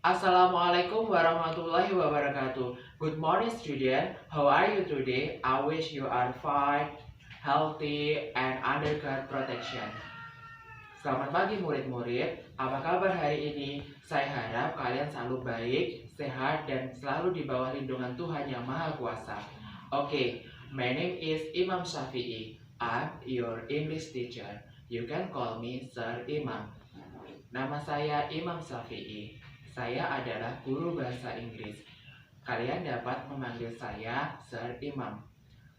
Assalamualaikum warahmatullahi wabarakatuh. Good morning, student. How are you today? I wish you are fine, healthy, and under God protection. Selamat pagi murid-murid. Apa kabar hari ini? Saya harap kalian selalu baik, sehat, dan selalu di bawah lindungan Tuhan Yang Maha Kuasa. Okay, my name is Imam Shafi'i. I'm your English teacher. You can call me Sir Imam. Nama saya Imam Shafi'i. Saya adalah guru bahasa Inggris. Kalian dapat memanggil saya Sir Imam.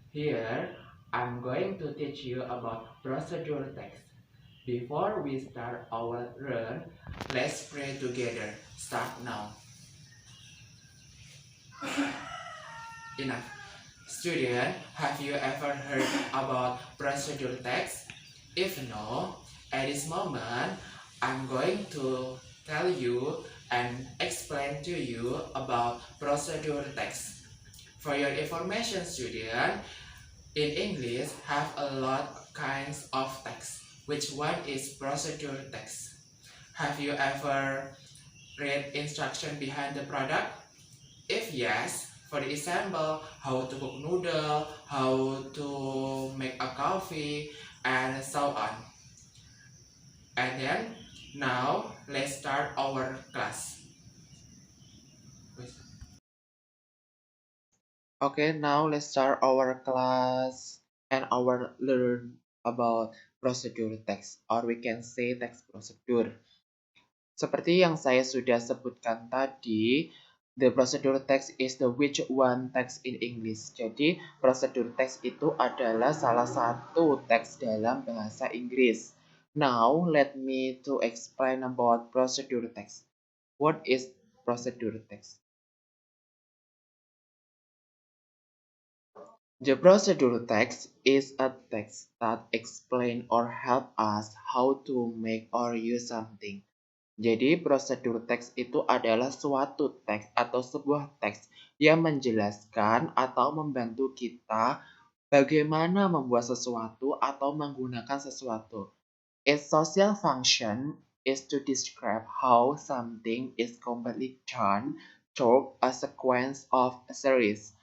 Here, I'm going to teach you about procedure text. Before we start our learn, let's pray together. Start now. Enough. Student, have you ever heard about procedure text? If no, at this moment, I'm going to tell you and explain to you about procedure text. For your information, student, in English have a lot kinds of text. Which one is procedure text? Have you ever read instruction behind the product? If yes, for example, how to cook noodle, how to make a coffee, and so on. And then, now, let's start our class. Okay, now let's start our class and our learn about procedure text, or we can say text procedure. Seperti yang saya sudah sebutkan tadi, the procedure text is the which one text in English. Jadi, procedure text itu adalah salah satu teks dalam bahasa Inggris. Now, let me to explain about procedure text. What is procedure text? The procedure text is a text that explain or help us how to make or use something. Jadi, prosedur teks itu adalah suatu teks atau sebuah teks yang menjelaskan atau membantu kita bagaimana membuat sesuatu atau menggunakan sesuatu. Its social function is to describe how something is completely done through a sequence of a series.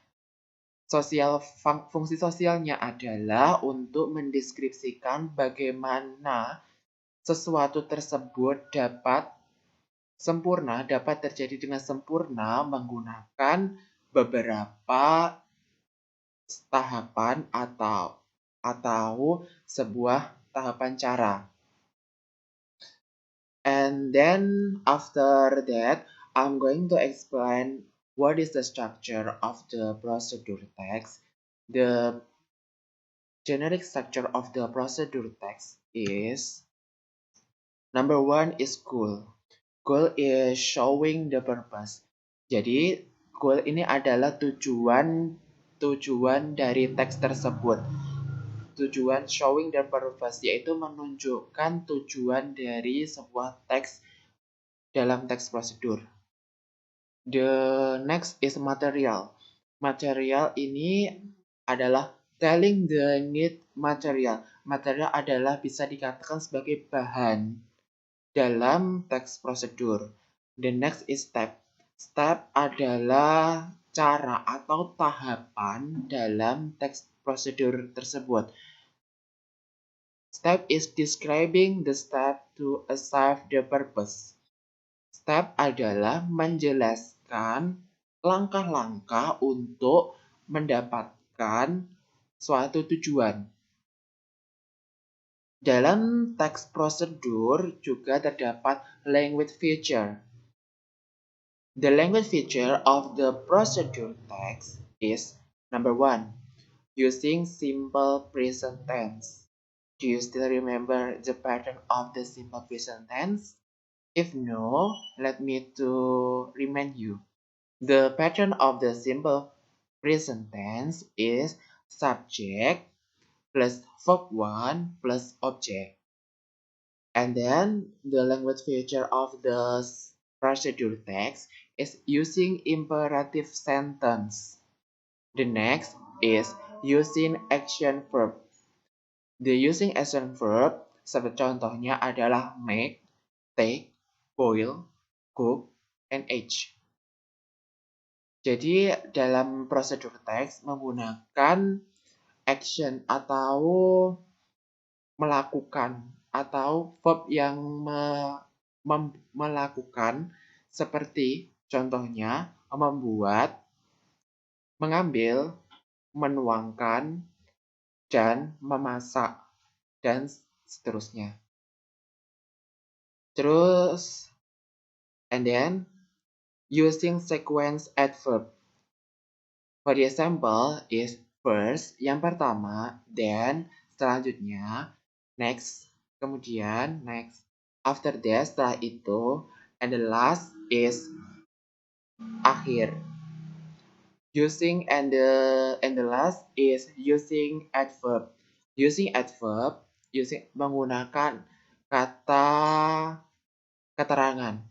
Fungsi sosialnya adalah untuk mendeskripsikan bagaimana sesuatu tersebut dapat terjadi dengan sempurna menggunakan beberapa tahapan atau sebuah tahapan cara. And then after that, I'm going to explain what is the structure of the procedure text. The generic structure of the procedure text is number one is goal. Goal is showing the purpose. Jadi, goal ini adalah tujuan dari teks tersebut. Tujuan showing the purpose yaitu menunjukkan tujuan dari sebuah teks dalam teks prosedur. The next is material. Material ini adalah telling the need material. Material adalah bisa dikatakan sebagai bahan dalam teks prosedur. The next is step. Step adalah cara atau tahapan dalam teks prosedur tersebut. Step is describing the step to achieve the purpose. Step adalah menjelaskan langkah-langkah untuk mendapatkan suatu tujuan. Dalam teks prosedur juga terdapat language feature. The language feature of the procedure text is number one, using simple present tense. Do you still remember the pattern of the simple present tense? If no, let me to remind you. The pattern of the simple present tense is subject plus verb 1 plus object. And then the language feature of the procedure text is using imperative sentence. The next is using action verb. The using action verb seperti contohnya adalah make, take, boil, cook, and age. Jadi dalam prosedur teks menggunakan action atau melakukan atau verb yang melakukan seperti contohnya membuat, mengambil, menuangkan, dan memasak, dan seterusnya. Terus, and then using sequence adverb. For example is first, yang pertama, then, selanjutnya, next, kemudian, next, after that, setelah itu, and the last is akhir. Using and the last is using adverb. Using adverb, menggunakan kata keterangan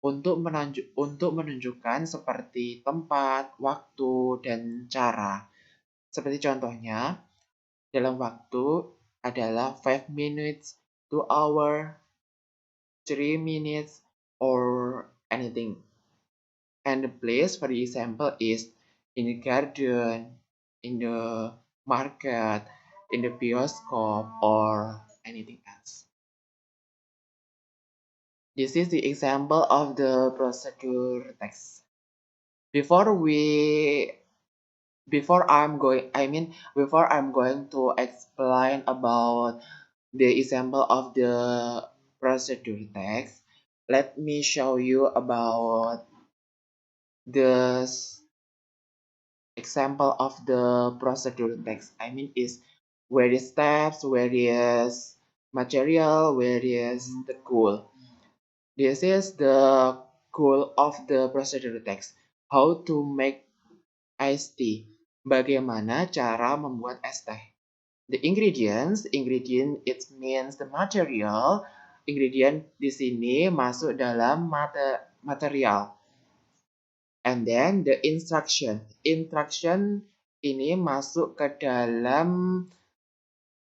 untuk menunjukkan seperti tempat, waktu, dan cara. Seperti contohnya, dalam waktu adalah 5 minutes, 2 hour, 3 minutes, or anything. And the place, for example, is in the garden, in the market, in the bioscope, or anything else. This is the example of the procedure text. Before I'm going to explain about the example of the procedure text, let me show you about the example of the procedure text. Is various steps, various material, various the goal. This is the goal of the procedure text. How to make iced tea. Bagaimana cara membuat es teh. The ingredient it means the material. Ingredient di sini masuk dalam material. And then the instruction. Instruction ini masuk ke dalam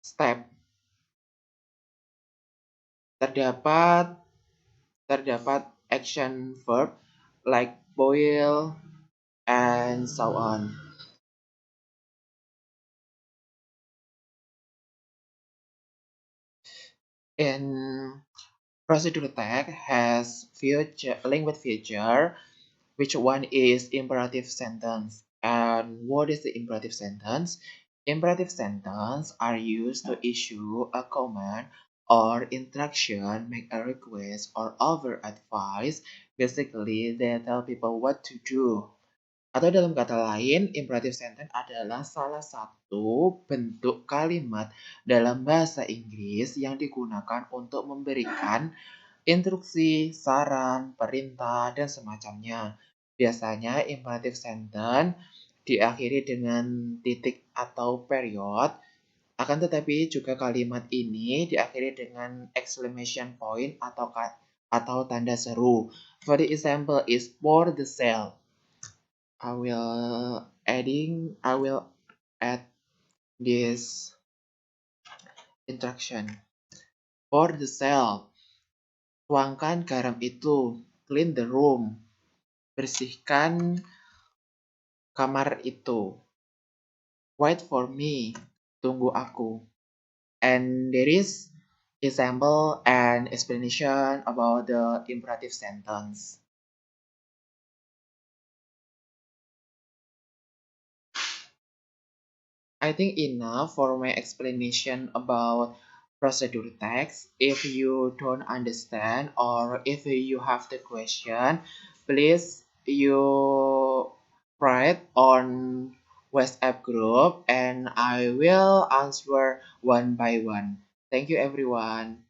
step. Terdapat action verb like boil and so on. In procedure text has language feature. Which one is imperative sentence? And what is the imperative sentence? Imperative sentence are used to issue a command or instruction, make a request, or offer advice. Basically, they tell people what to do. Atau dalam kata lain, imperative sentence adalah salah satu bentuk kalimat dalam bahasa Inggris yang digunakan untuk memberikan instruksi, saran, perintah, dan semacamnya. Biasanya imperative sentence diakhiri dengan titik atau period, akan tetapi juga kalimat ini diakhiri dengan exclamation point atau tanda seru. For the example is for the sale. I will add this instruction. For the sale. Tuangkan garam itu, clean the room, bersihkan kamar itu. Wait for me, tunggu aku. And there is example and explanation about the imperative sentence. I think enough for my explanation about procedure text. If you don't understand or if you have the question, please you write on WhatsApp group and I will answer one by one. Thank you everyone.